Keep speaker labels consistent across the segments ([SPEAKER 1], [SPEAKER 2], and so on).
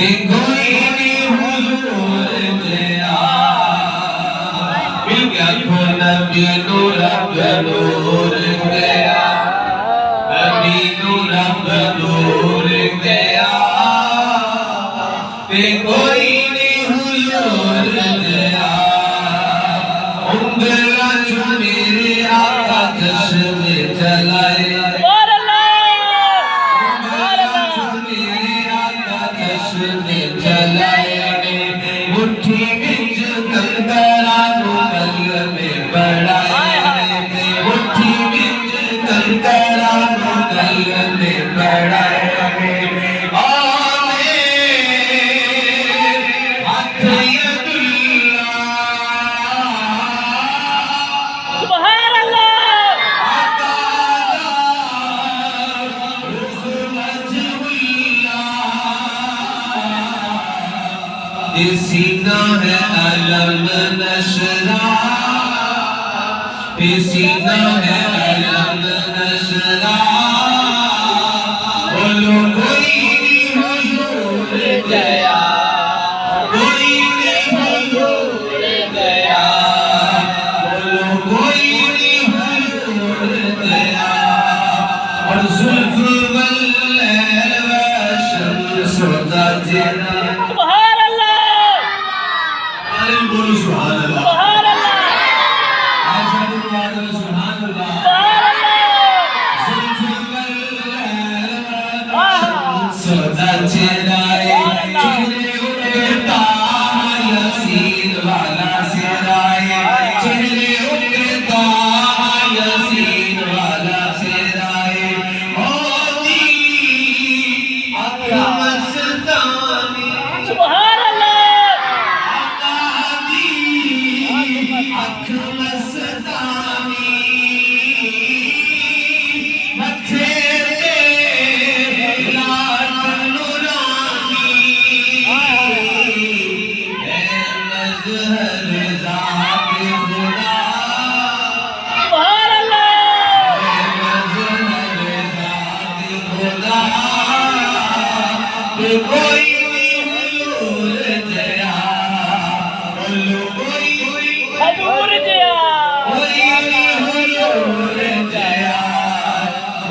[SPEAKER 1] कोई नहीं हुजूर गया मिल गया को नबी नूर नूर गया नबी नूर नूर गया कोई नहीं हुजूर गया उंगला जो मेरे आका चश्म चलाए मुट्ठी बिच कंकरा गल में पड़ाए मुट्ठी बिच कंकरा गल में पड़ाए सीना है अलम नशरा सीना है अलम नशरा बोलो कोई नहीं हुजूर गया कोई नहीं हुजूर गया बोलो कोई नहीं हुजूर गया और जुल्फ वल्लैल व शम्स ज़ाहिरा बोलो सुभान अल्लाह सुभान अल्लाह आशादु सुभान अल्लाह सदा चेराए चेहरे उठता यसीन वाला सिराए चेहरे उठता यसीन वाला सिराए होती अकरम मस्तानी सुभान कोई नहीं हुजूर गया बोलो कोई हुजूर गया कोई नहीं हुजूर गया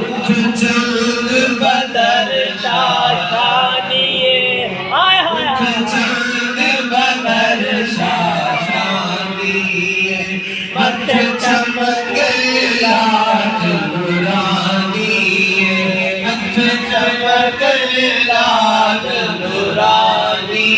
[SPEAKER 1] उठ चंद बदर शानिए हाय हाय उठ चंद बदर शानिए मत चमक लाट नूरानिए मत चमक लाट नूरानी